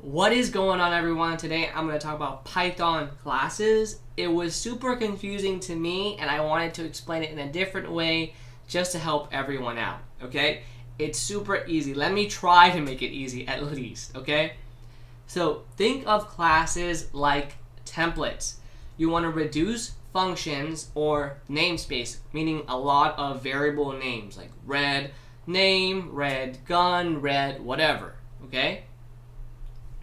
What is going on, everyone? Today I'm going to talk about Python classes. It was super confusing to me and I wanted to explain it in a different way just to help everyone out, okay? It's super easy. Let me try to make it easy at least, okay? So think of classes like templates. You want to reduce functions or namespace, meaning a lot of variable names like red name, red gun, red whatever, okay?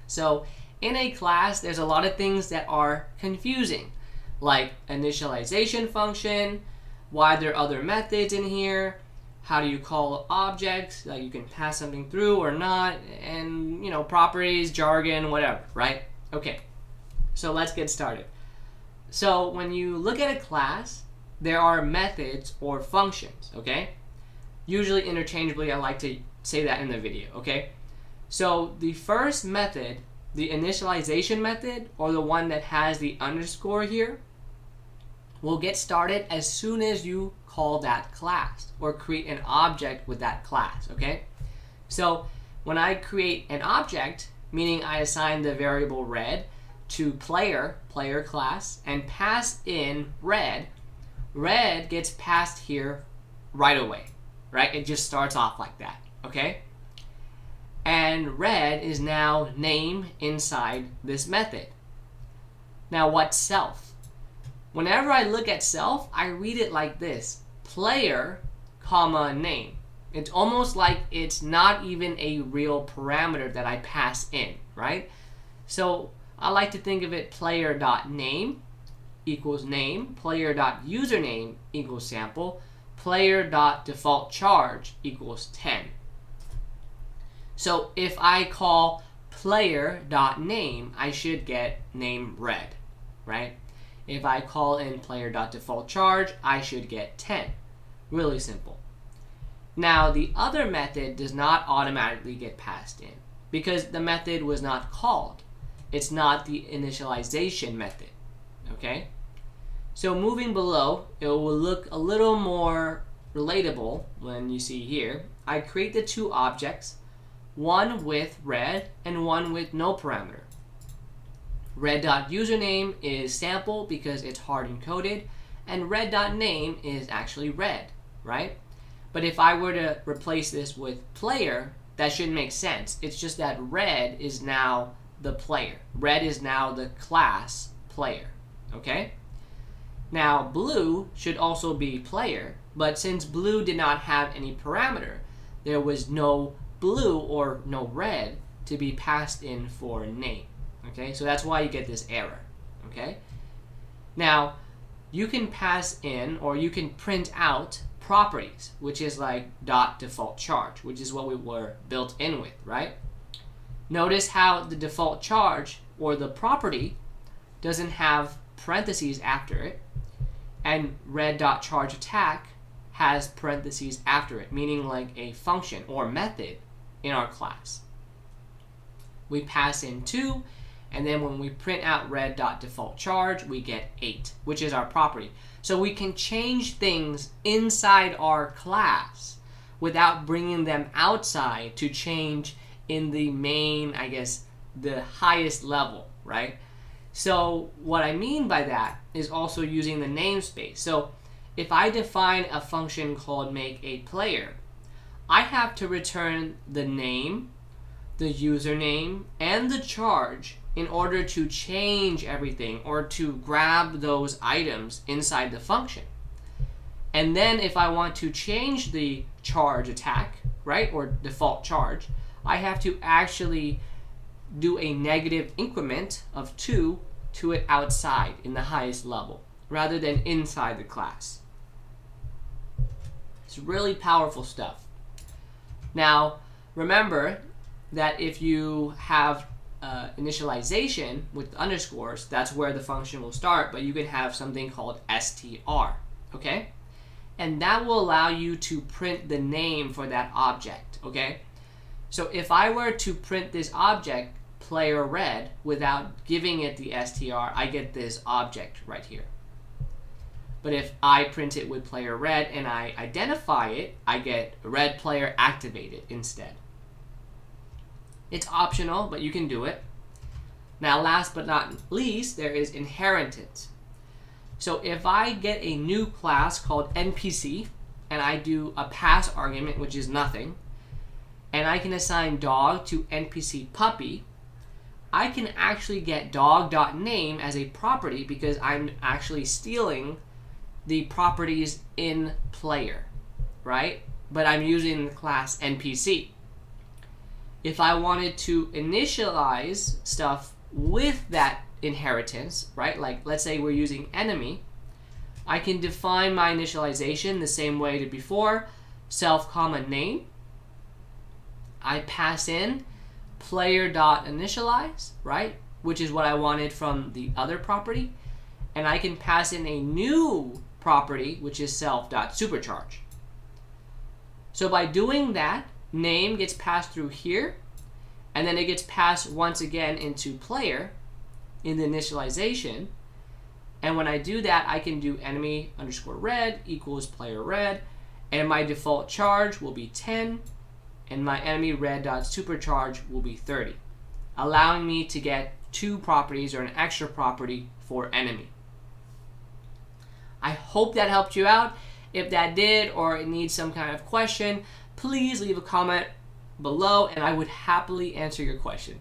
So in a class, there's a lot of things that are confusing, like initialization function, why there are other methods in here, how do you call objects, like you can pass something through or not, and properties, jargon, whatever, right? Okay, so let's get started. So when you look at a class, there are methods or functions, okay? Usually interchangeably, I like to say that in the video, okay? So the first method, the initialization method, or the one that has the underscore here, will get started as soon as you call that class or create an object with that class, okay? So when I create an object, meaning I assign the variable red to player class, and pass in red gets passed here right away, right? It just starts off like that, okay? And red is now name inside this method. Now what's self? Whenever I look at self, I read it like this: player, comma, name. It's almost like it's not even a real parameter that I pass in, right? So I like to think of it player.name equals name, player.username equals sample, player.defaultCharge equals 10. So if I call player.name, I should get name red, right? If I call in player.defaultCharge, I should get 10. Really simple. Now the other method does not automatically get passed in because the method was not called. It's not the initialization method, okay? So moving below, it will look a little more relatable when you see here. I create the two objects, one with red and one with no parameter. Red.username is sample because it's hard encoded, and red.name is actually red, right? But if I were to replace this with player, that shouldn't make sense. It's just that red is now the player. Red is now the class player, okay? Now blue should also be player, but since blue did not have any parameter, there was no blue or no red to be passed in for name, okay? So that's why you get this error, okay? Now you can pass in or you can print out properties, which is like .defaultCharge, which is what we were built in with, right? Notice how the default charge or the property doesn't have parentheses after it, and red.chargeAttack has parentheses after it, meaning like a function or method in our class. We pass in 2, and then when we print out red.defaultCharge, we get 8, which is our property. So we can change things inside our class without bringing them outside to change in the main, I guess, the highest level, right? So what I mean by that is also using the namespace. So if I define a function called makeAPlayer, I have to return the name, the username, and the charge in order to change everything or to grab those items inside the function. And then if I want to change the charge attack, right, or default charge, I have to actually do a negative increment of 2 to it outside in the highest level rather than inside the class. It's really powerful stuff. Now remember that if you have initialization with underscores, that's where the function will start, but you can have something called str, okay? And that will allow you to print the name for that object, okay? So if I were to print this object player red without giving it the str, I get this object right here. But if I print it with player red and I identify it, I get red player activated instead. It's optional, but you can do it. Now, last but not least, there is inheritance. So if I get a new class called NPC, and I do a pass argument, which is nothing, and I can assign dog to NPC puppy, I can actually get dog.name as a property because I'm actually stealing the properties in player, right? But I'm using the class NPC. If I wanted to initialize stuff with that inheritance, right? Like let's say we're using enemy, I can define my initialization the same way to before, self comma name. I pass in player.initialize, right? Which is what I wanted from the other property. And I can pass in a new property, which is self.supercharge. So by doing that, name gets passed through here, and then it gets passed once again into player in the initialization. And when I do that, I can do enemy underscore red equals player red, and my default charge will be 10, and my enemy red.supercharge will be 30, allowing me to get two properties or an extra property for enemy. I hope that helped you out. If that did, or it needs some kind of question, please leave a comment below and I would happily answer your question.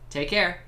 Take care.